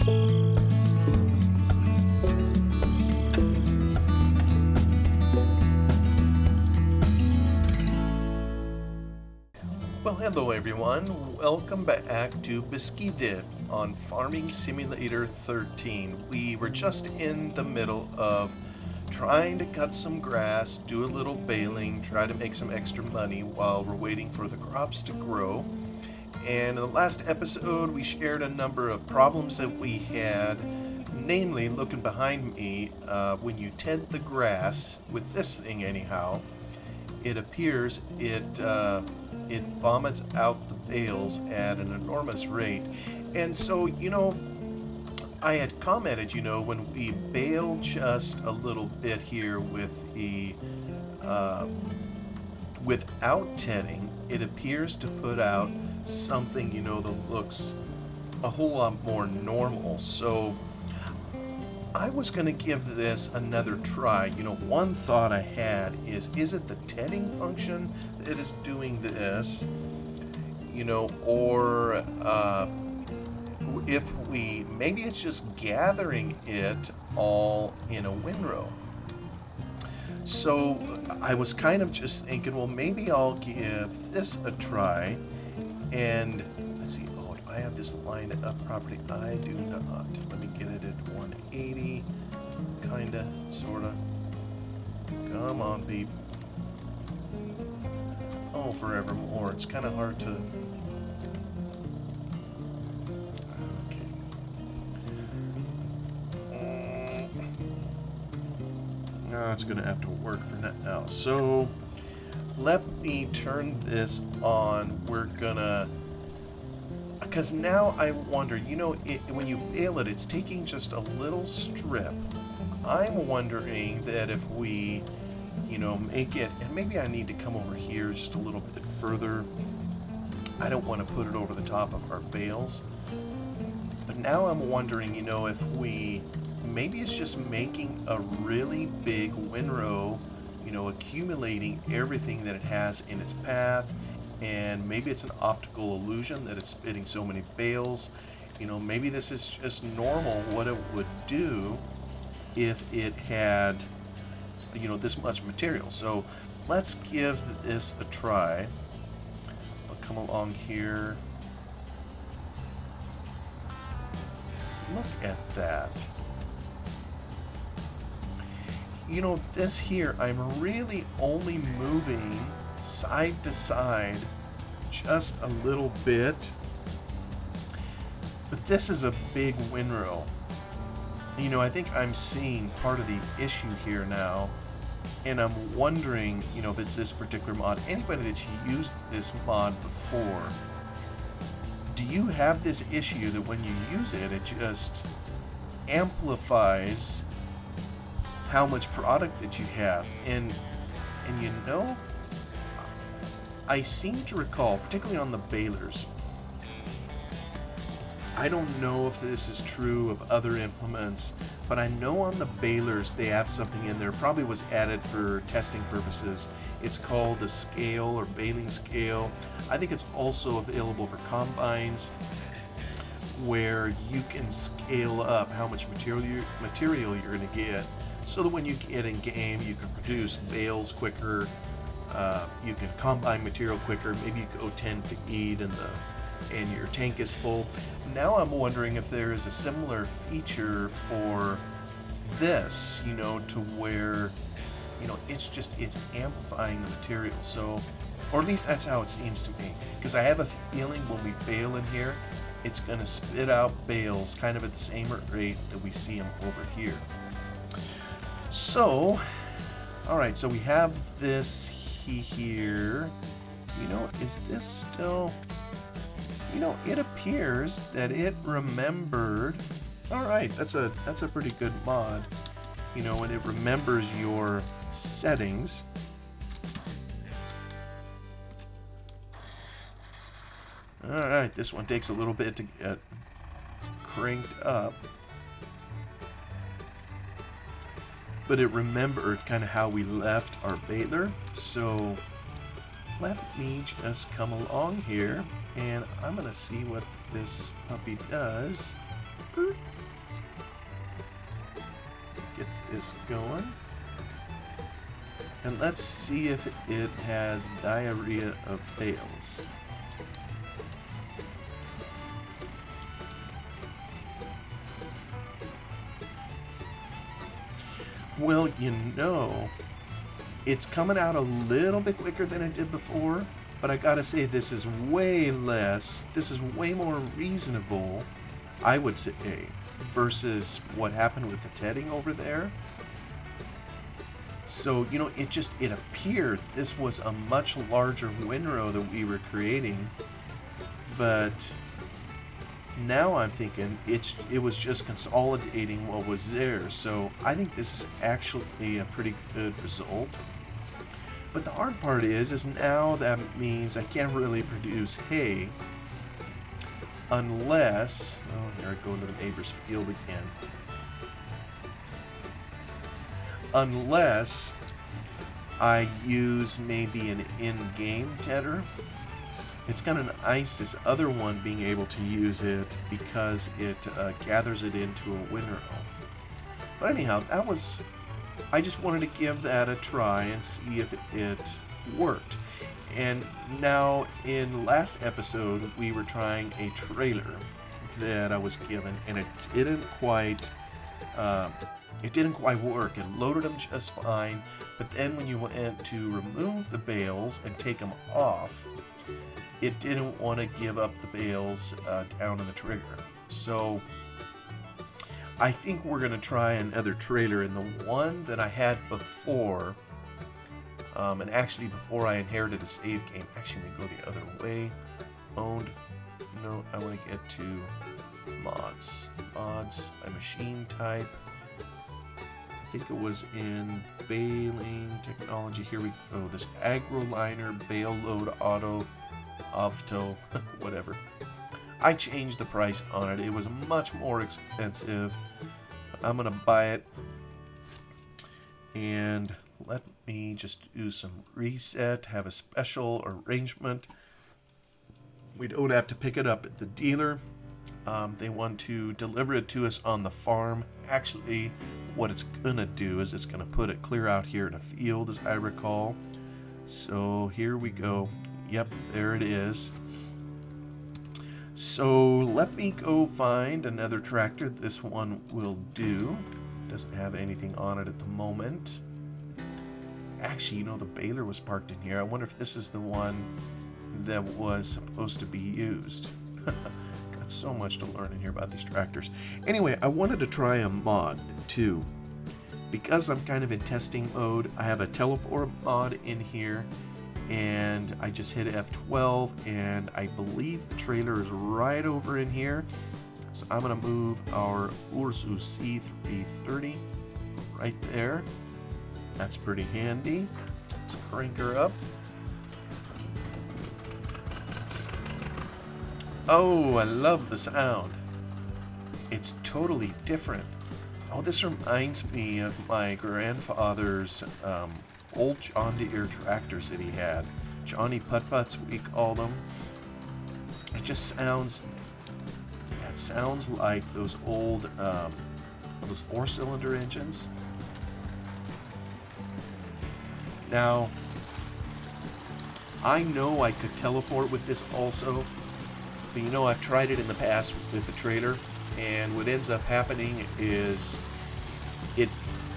Well, hello everyone. Welcome back to Beskidy on Farming Simulator 13. We were just in the middle of trying to cut some grass, do a little baling, try to make some extra money while we're waiting for the crops to grow. And in the last episode, we shared a number of problems that we had, namely, looking behind me, when you tend the grass, with this thing anyhow, it appears it vomits out the bales at an enormous rate. And so, I had commented, when we bale just a little bit here with the without tedding, it appears to put out something, that looks a whole lot more normal. So I was going to give this another try. One thought I had is it the tedding function that is doing this? Or if maybe it's just gathering it all in a windrow. So I was kind of just thinking, well, maybe I'll give this a try. And let's see, do I have this lined up properly? I do not. Let me get it at 180. Kinda, sorta. Come on, peep. Oh, forevermore. It's kind of hard to... Okay. It's gonna have to work for now. So, let me turn this on. We're gonna... Because now I wonder, when you bale it, it's taking just a little strip. I'm wondering that if we, make it, and maybe I need to come over here just a little bit further. I don't want to put it over the top of our bales. But now I'm wondering, if maybe it's just making a really big windrow, accumulating everything that it has in its path. And maybe it's an optical illusion that it's spitting so many bales. Maybe this is just normal what it would do if it had, this much material. So let's give this a try. I'll come along here. Look at that. This here, I'm really only moving side to side just a little bit, but this is a big windrow. I think I'm seeing part of the issue here now, and I'm wondering, if it's this particular mod. Anybody that's used this mod before, do you have this issue that when you use it, it just amplifies how much product that you have? And I seem to recall, particularly on the balers, I don't know if this is true of other implements, but I know on the balers they have something in there, probably was added for testing purposes. It's called a scale or baling scale. I think it's also available for combines, where you can scale up how much material you're going to get, so that when you get in game, you can produce bales quicker. You can combine material quicker. Maybe you go 10 feet and your tank is full. Now I'm wondering if there is a similar feature for this, to where, it's amplifying the material. So, or at least that's how it seems to me. Because I have a feeling when we bale in here, it's going to spit out bales kind of at the same rate that we see them over here. So, alright, so we have this here. Is this still... it appears that it remembered. Alright, that's a pretty good mod. And it remembers your settings. Alright, this one takes a little bit to get cranked up. But it remembered kind of how we left our baler. So let me just come along here, and I'm going to see what this puppy does. Get this going. And let's see if it has diarrhea of bales. Well, you know, it's coming out a little bit quicker than it did before, but I gotta say this is way more reasonable, I would say, versus what happened with the tedding over there. So, you know, it appeared this was a much larger windrow that we were creating, but now I'm thinking it was just consolidating what was there. So I think this is actually a pretty good result. But the hard part is now that means I can't really produce hay unless, oh, here I go into the neighbor's field again. Unless I use maybe an in-game tedder. It's kind of nice, this other one, being able to use it because it gathers it into a windrow. But anyhow, I just wanted to give that a try and see if it worked. And now, in last episode, we were trying a trailer that I was given, and it didn't quite work. It loaded them just fine, but then when you went to remove the bales and take them off, it didn't want to give up the bales down in the trigger. So I think we're going to try another trailer, and the one that I had before, and actually before I inherited a save game, actually let me go the other way. Owned, no, I want to get to mods by machine type. I think it was in baling technology. Here we go. This AgroLiner bale load auto whatever. I changed the price on it. It was much more expensive. I'm gonna buy it, and let me just do some reset, have a special arrangement. We don't have to pick it up at the dealer. They want to deliver it to us on the farm. Actually, what it's gonna do is it's gonna put it clear out here in a field, as I recall. So here we go. Yep, there it is. So let me go find another tractor. This one will do. Doesn't have anything on it at the moment. Actually, you know, the baler was parked in here. I wonder if this is the one that was supposed to be used. Got so much to learn in here about these tractors. Anyway, I wanted to try a mod too. Because I'm kind of in testing mode, I have a teleport mod in here. And I just hit F12, and I believe the trailer is right over in here. So I'm going to move our Ursus C330 right there. That's pretty handy. Let's crank her up. Oh, I love the sound. It's totally different. Oh, this reminds me of my grandfather's old John Deere tractors that he had. Johnny Putt-Putts, we called them. It just sounds like those old, those 4-cylinder engines. Now, I know I could teleport with this also, but you know, I've tried it in the past with the trailer, and what ends up happening is it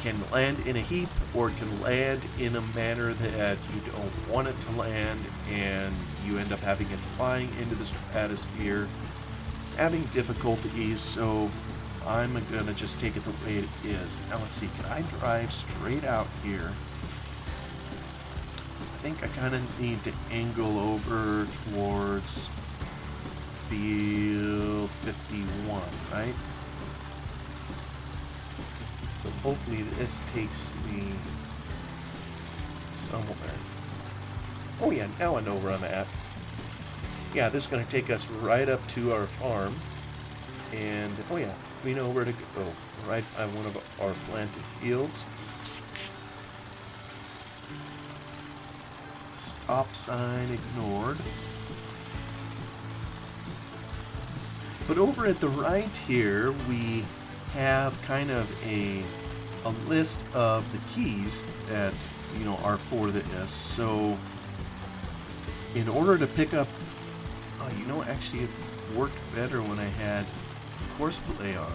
can land in a heap, or it can land in a manner that you don't want it to land, and you end up having it flying into the stratosphere, having difficulties. So I'm gonna just take it the way it is. Now let's see, can I drive straight out here? I think I kind of need to angle over towards field 51, right? So hopefully this takes me somewhere. Oh yeah, now I know where I'm at. Yeah, this is going to take us right up to our farm. And, oh yeah, we know where to go. Right by one of our planted fields. Stop sign ignored. But over at the right here, we have kind of a list of the keys that, you know, are for this. So in order to pick up, oh, you know, actually it worked better when I had course belay on.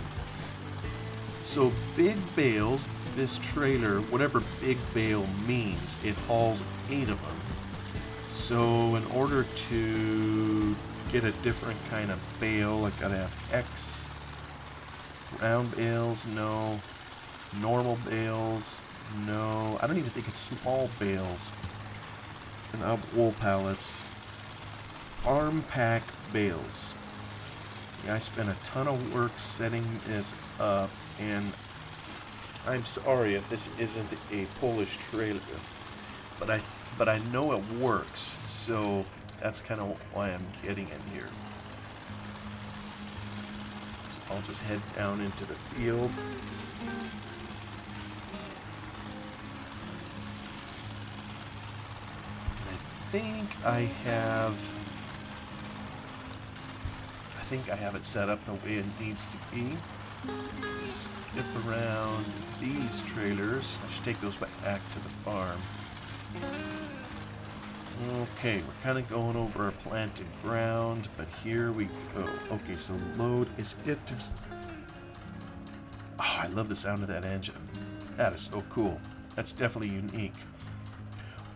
So big bales, this trailer, whatever big bale means, it hauls 8 of them. So in order to get a different kind of bale, I gotta have X. Round bales, no. Normal bales, no. I don't even think it's small bales. And wool pallets. Farm pack bales. Yeah, I spent a ton of work setting this up, and I'm sorry if this isn't a Polish trailer, but I know it works, so that's kind of why I'm getting it here. So I'll just head down into the field. I think I have it set up the way it needs to be. Skip around these trailers. I should take those back to the farm. Okay, we're kind of going over our planted ground, but here we go. Okay, so load is it. Oh, I love the sound of that engine. That is so cool. That's definitely unique.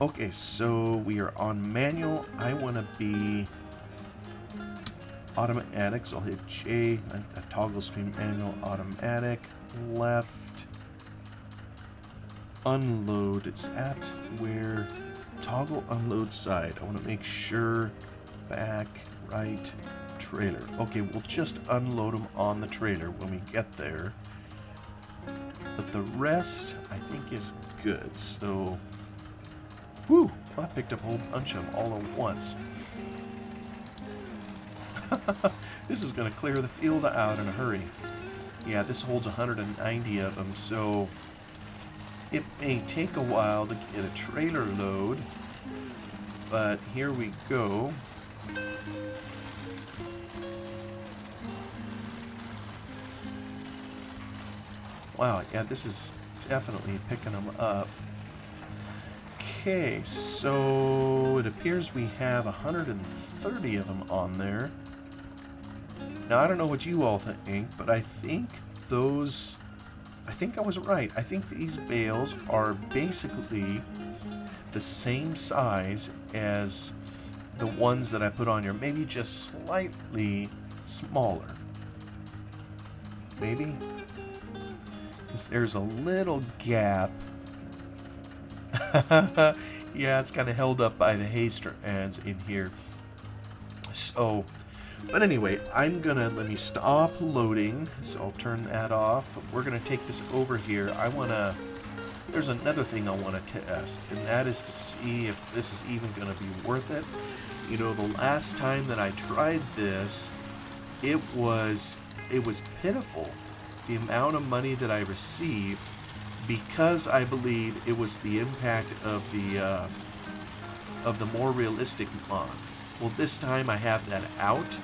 Okay, so we are on manual. I want to be automatic, so I'll hit J. That toggles between manual, automatic, left, unload. It's at where toggle unload side. I want to make sure back, right, trailer. Okay, we'll just unload them on the trailer when we get there. But the rest, I think, is good. So, whew, well, I picked up a whole bunch of them all at once. This is going to clear the field out in a hurry. Yeah, this holds 190 of them, so it may take a while to get a trailer load, but here we go. Wow, yeah, this is definitely picking them up. Okay, so it appears we have 130 of them on there. Now, I don't know what you all think, but I think I was right. I think these bales are basically the same size as the ones that I put on here. Maybe just slightly smaller. Maybe? Because there's a little gap. Yeah, it's kind of held up by the hay strands in here. So, but anyway, let me stop loading, so I'll turn that off. We're gonna take this over here. There's another thing I want to test, and that is to see if this is even gonna be worth it. You know, the last time that I tried this, it was pitiful, the amount of money that I received, because I believe it was the impact of the more realistic mod. Well, this time I have that out,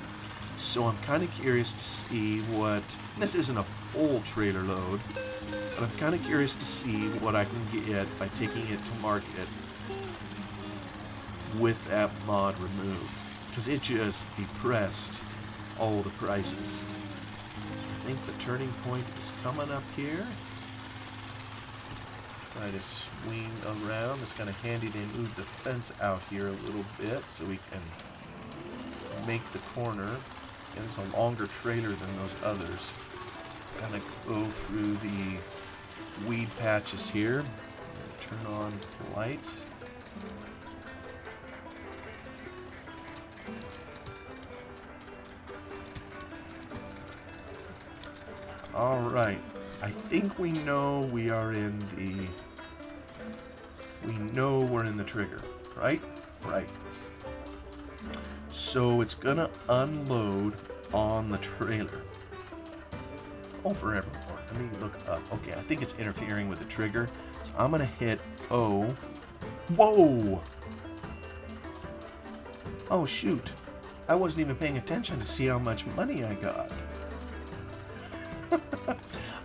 so I'm kind of curious to see what... This isn't a full trailer load, but I'm kind of curious to see what I can get by taking it to market with that mod removed, because it just depressed all the prices. I think the turning point is coming up here. Try to swing around. It's kind of handy they move the fence out here a little bit so we can make the corner. And it's a longer trailer than those others. Kind of go through the weed patches here. Turn on the lights. All right. I think we know we're in the trigger, right? Right. So it's gonna unload on the trailer. Oh, forevermore. Let me look up. Okay, I think it's interfering with the trigger. So I'm gonna hit O. Whoa! Oh, shoot. I wasn't even paying attention to see how much money I got. I'm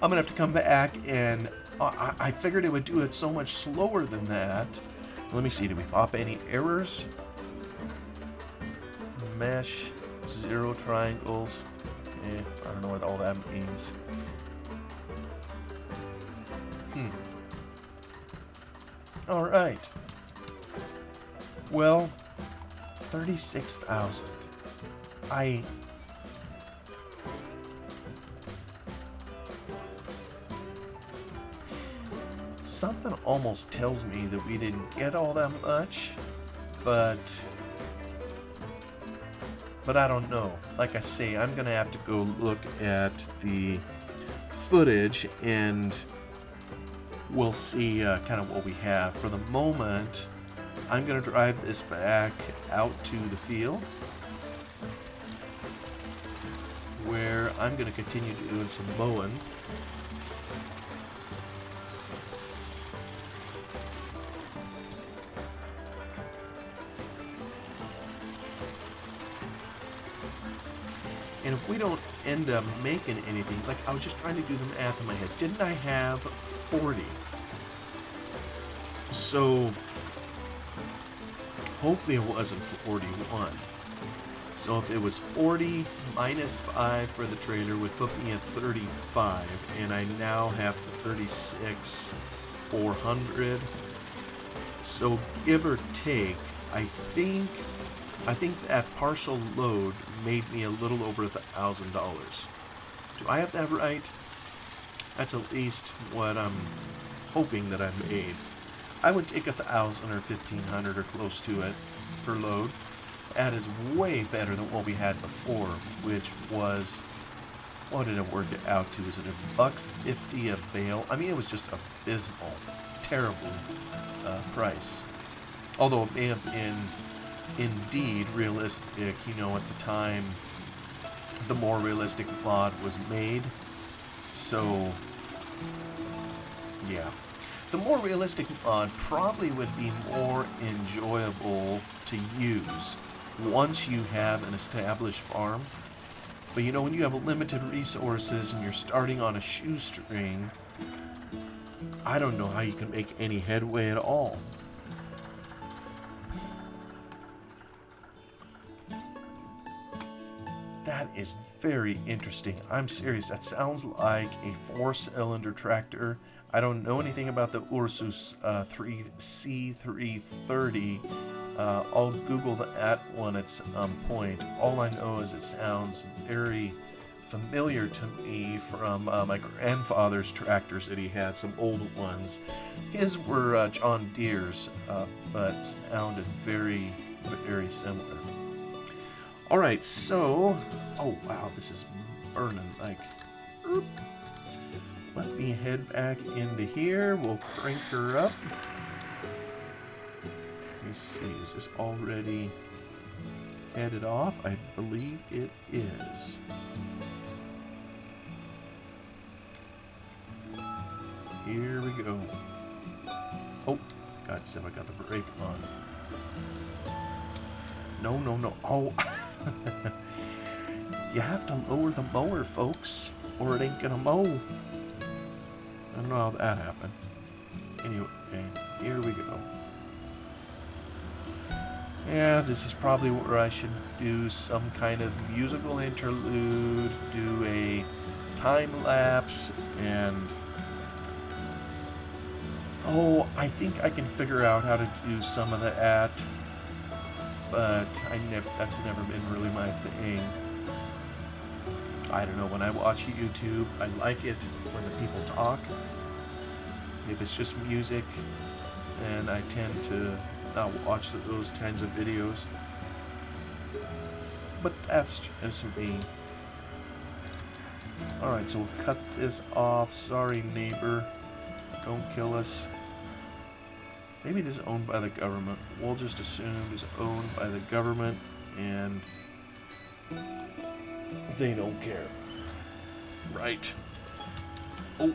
gonna have to come back and I figured it would do it so much slower than that. Let me see, did we pop any errors? Mesh, 0 triangles. I don't know what all that means. Alright. Well, 36,000. Something almost tells me that we didn't get all that much, but I don't know. Like I say, I'm gonna have to go look at the footage and we'll see kind of what we have. For the moment, I'm gonna drive this back out to the field where I'm gonna continue doing some mowing. And if we don't end up making anything, like I was just trying to do the math in my head. Didn't I have 40? So hopefully it wasn't 41. So if it was 40 minus 5 for the trailer would put me at 35, and I now have 36,400. So give or take, I think that partial load made me a little over $1,000. Do I have that right? That's at least what I'm hoping that I made. I would take 1,000 or 1,500 or close to it per load. That is way better than what we had before, which was, what did it work it out to? Is it $1.50 a bale? I mean, it was just abysmal, terrible price. Although it may have been indeed realistic, you know, at the time the more realistic mod was made. So yeah, the more realistic mod probably would be more enjoyable to use once you have an established farm. But you know, when you have limited resources and you're starting on a shoestring, I don't know how you can make any headway at all. That is very interesting. I'm serious. That sounds like a 4-cylinder tractor. I don't know anything about the Ursus C330. I'll Google that one at some point. All I know is it sounds very familiar to me from my grandfather's tractors that he had, some old ones. His were John Deere's, but sounded very, very similar. Alright, so, oh wow, this is burning, like, let me head back into here, we'll crank her up. Let me see, is this already headed off? I believe it is. Here we go. Oh, God, Seba got the brake on. No, no, no, oh. You have to lower the mower, folks, or it ain't gonna mow. I don't know how that happened. Anyway, here we go. Yeah, this is probably where I should do some kind of musical interlude, do a time lapse, and oh, I think I can figure out how to do some of that. But that's never been really my thing. I don't know, when I watch YouTube, I like it when the people talk. If it's just music, then I tend to not watch those kinds of videos. But that's just me. Alright, so we'll cut this off. Sorry, neighbor. Don't kill us. Maybe this is owned by the government. We'll just assume it's owned by the government and they don't care. Right. Oh.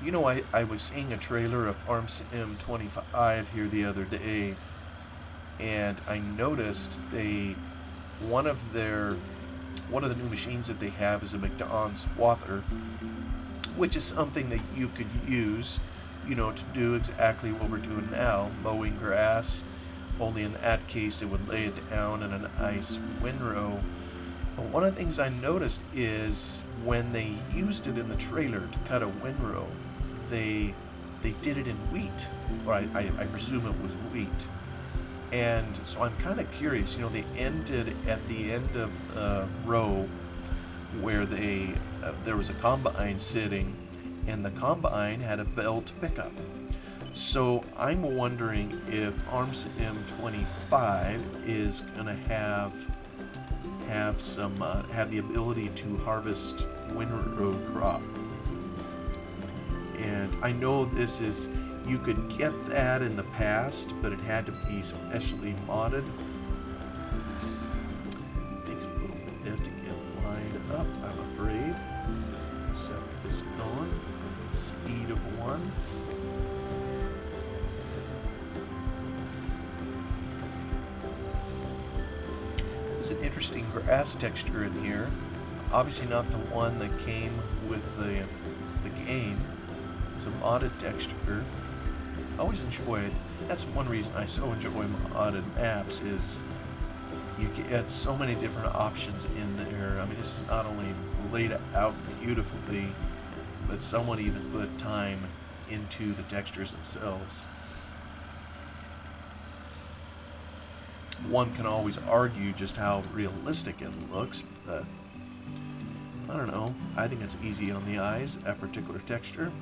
I was seeing a trailer of Farm Sim 25 here the other day, and I noticed one of their one of the new machines that they have is a McDonald's swather, which is something that you could use, to do exactly what we're doing now, mowing grass. Only in that case, it would lay it down in a nice windrow. But one of the things I noticed is when they used it in the trailer to cut a windrow, they did it in wheat, or I presume it was wheat. And so I'm kind of curious. They ended at the end of the row where there was a combine sitting, and the combine had a bale to pickup. So I'm wondering if Farm Sim 25 is gonna have the ability to harvest windrow crop. And I know you could get that in the past, but it had to be specially modded. Takes a little bit to get lined up, I'm afraid. Set this going. Speed of 1. There's an interesting grass texture in here. Obviously not the one that came with the game. It's a modded texture. I always enjoy it. That's one reason I so enjoy modded maps, is you get so many different options in there. I mean, this is not only laid out beautifully, but someone even put time into the textures themselves. One can always argue just how realistic it looks, but I don't know. I think it's easy on the eyes, that particular texture.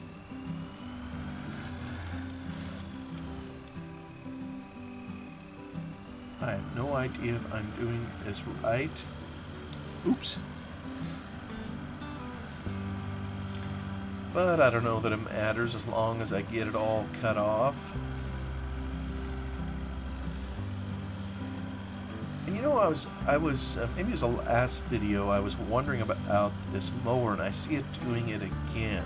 I have no idea if I'm doing this right. Oops. But I don't know that it matters as long as I get it all cut off. And I was maybe it was the last video, I was wondering about this mower, and I see it doing it again.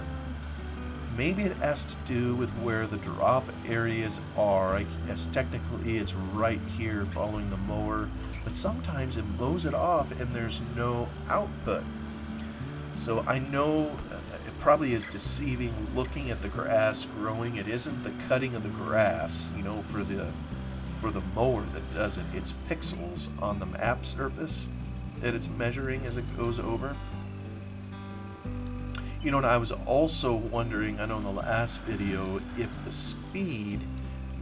Maybe it has to do with where the drop areas are. I guess technically it's right here following the mower, but sometimes it mows it off and there's no output. So I know it probably is deceiving looking at the grass growing. It isn't the cutting of the grass, for the mower that does it. It's pixels on the map surface that it's measuring as it goes over. And I was also wondering, I know in the last video, if the speed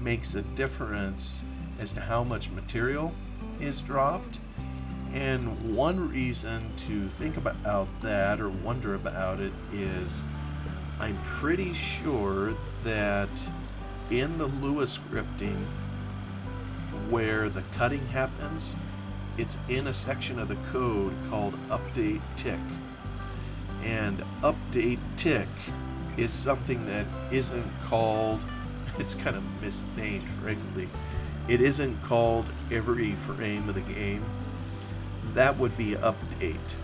makes a difference as to how much material is dropped. And one reason to think about that or wonder about it is I'm pretty sure that in the Lua scripting where the cutting happens, it's in a section of the code called update tick. And update tick is something that isn't called, it's kind of misnamed, frankly. It isn't called every frame of the game. That would be update.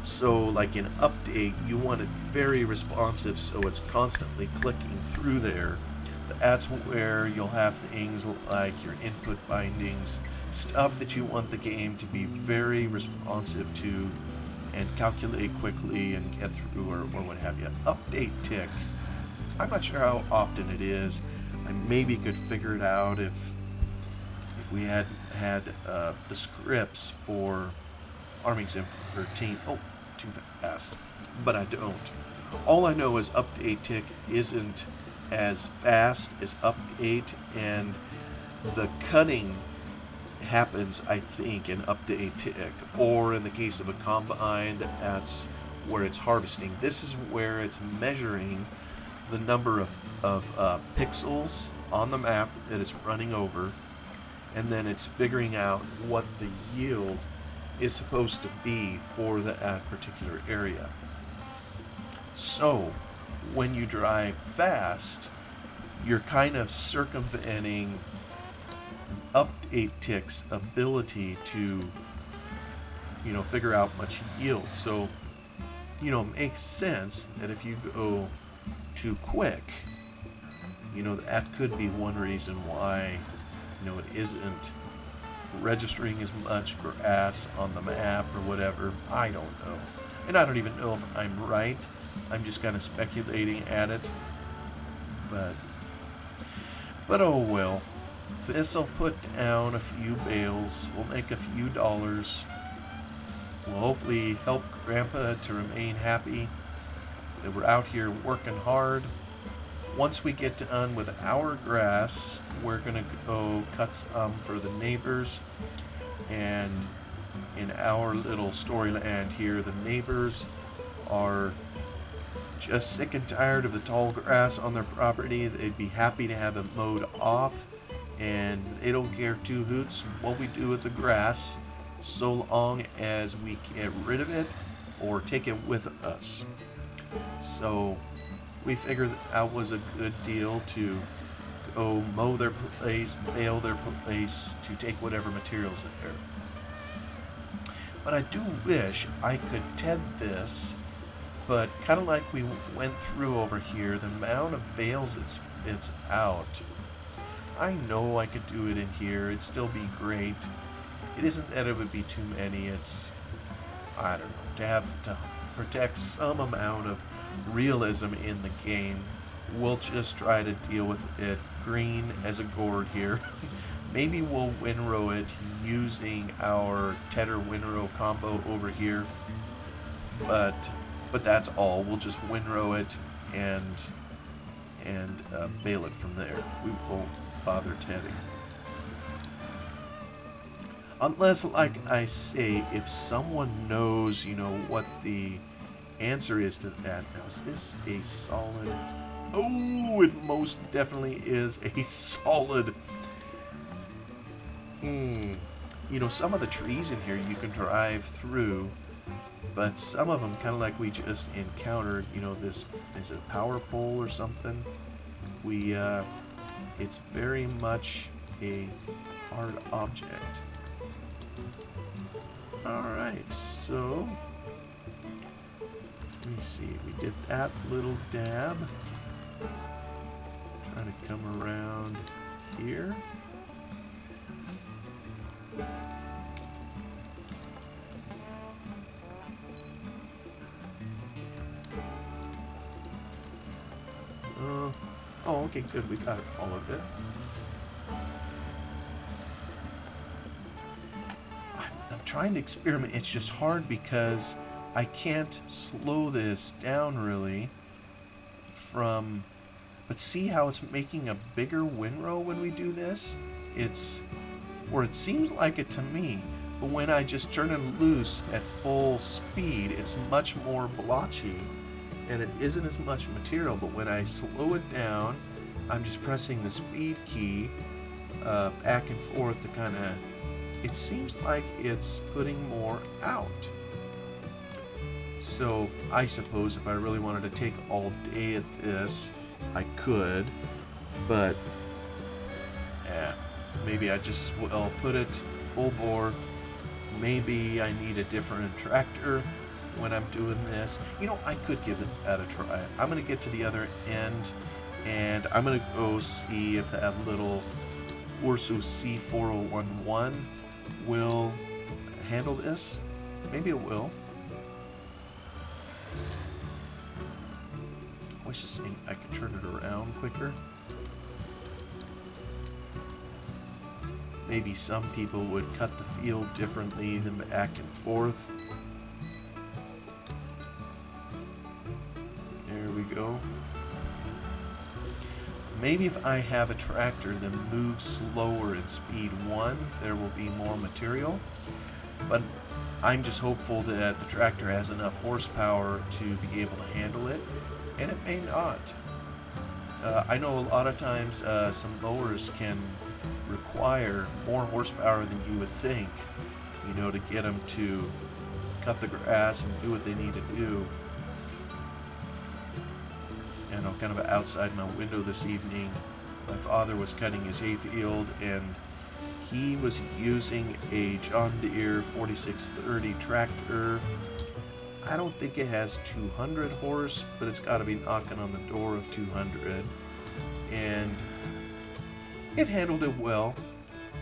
So like in update, you want it very responsive, so it's constantly clicking through there. That's where you'll have things like your input bindings, stuff that you want the game to be very responsive to and calculate quickly and get through, or what have you. Update tick, I'm not sure how often it is. I maybe could figure it out if we had the scripts for Farming Sim 13. Oh, too fast. But I don't. All I know is update tick isn't as fast as update, and the cutting happens, I think, in update tick, or in the case of a combine, that's where it's harvesting. This is where it's measuring the number of pixels on the map that it's running over, and then it's figuring out what the yield is supposed to be for that particular area. So when you drive fast, you're kind of circumventing update tick's ability to figure out much yield. So it makes sense that if you go too quick. You know, that could be one reason why, you know, it isn't registering as much grass on the map or whatever. I don't know. And I don't even know if I'm right. I'm just kind of speculating at it. But oh well. This'll put down a few bales. We'll make a few dollars. We'll hopefully help Grandpa to remain happy that we're out here working hard. Once we get done with our grass, we're gonna go cut some for the neighbors. And in our little storyland here, the neighbors are just sick and tired of the tall grass on their property. They'd be happy to have it mowed off, and they don't care two hoots what we do with the grass, so long as we get rid of it or take it with us. So we figured that was a good deal to go mow their place, bale their place, to take whatever materials there. But I do wish I could TED this, but kind of like we went through over here, the amount of bales it's out. I know I could do it in here, it'd still be great. It isn't that it would be too many, it's, I don't know, to have to protect some amount of realism in the game. We'll just try to deal with it green as a gourd here. Maybe we'll windrow it using our Tedder windrow combo over here, but that's all. We'll just windrow it and bale it from there. We won't bother tedding. Unless, like I say, if someone knows, you know, what the answer is to that. Now, is this a solid? Oh, it most definitely is a solid. You know, some of the trees in here you can drive through, but some of them, kind of like we just encountered, you know, this, is it a power pole or something? It's very much a hard object. Alright, so, let me see, we did that little dab. Trying to come around here. Oh, okay, good. We got all of it. I'm trying to experiment. It's just hard because I can't slow this down really from... But see how it's making a bigger windrow when we do this? Or it seems like it to me. But when I just turn it loose at full speed, it's much more blotchy. And it isn't as much material, but when I slow it down, I'm just pressing the speed key back and forth to kind of, it seems like it's putting more out. So I suppose if I really wanted to take all day at this, I could, but maybe I just as well put it full bore. Maybe I need a different tractor when I'm doing this. You know, I could give that a try. I'm going to get to the other end, and I'm going to go see if that little Ursus C4011 will handle this. Maybe it will. I was just saying I could turn it around quicker. Maybe some people would cut the field differently than back and forth. There we go. Maybe if I have a tractor that moves slower at speed 1, there will be more material. But I'm just hopeful that the tractor has enough horsepower to be able to handle it, and it may not. I know a lot of times some mowers can require more horsepower than you would think, you know, to get them to cut the grass and do what they need to do. And I'm kind of outside my window this evening. My father was cutting his hayfield, and he was using a John Deere 4630 tractor. I don't think it has 200 horse, but it's got to be knocking on the door of 200. And it handled it well,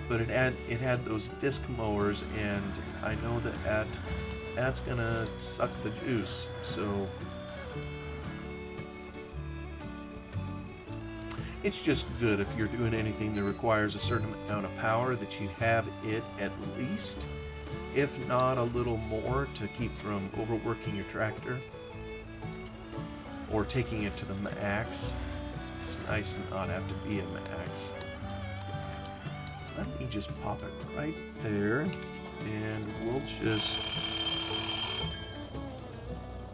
but it had those disc mowers, and I know that's gonna suck the juice. So it's just good if you're doing anything that requires a certain amount of power that you have it at least, if not a little more, to keep from overworking your tractor or taking it to the max. It's nice to not have to be a max. Let me just pop it right there, and we'll just...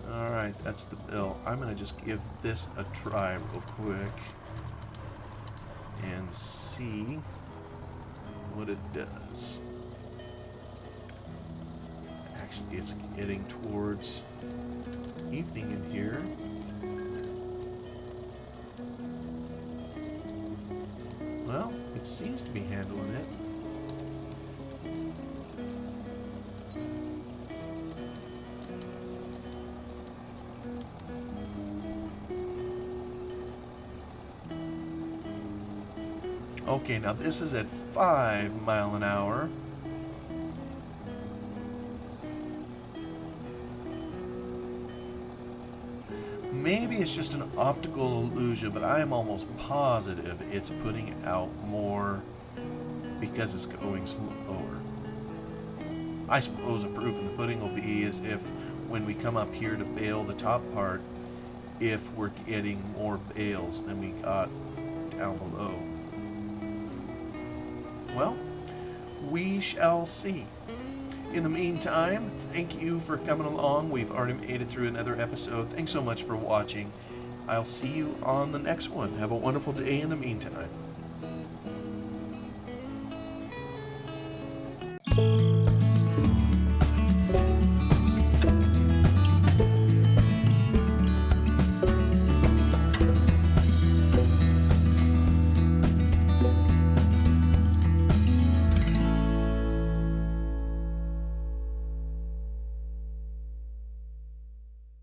Alright, that's the bill. I'm going to just give this a try real quick and see what it does. Actually, it's getting towards evening in here. Well, it seems to be handling it. Okay, now this is at 5 miles an hour. Maybe it's just an optical illusion, but I am almost positive it's putting out more because it's going slower. I suppose a proof in the pudding will be is if when we come up here to bale the top part, if we're getting more bales than we got down below. Well, we shall see. In the meantime, thank you for coming along. We've already made it through another episode. Thanks so much for watching. I'll see you on the next one. Have a wonderful day in the meantime.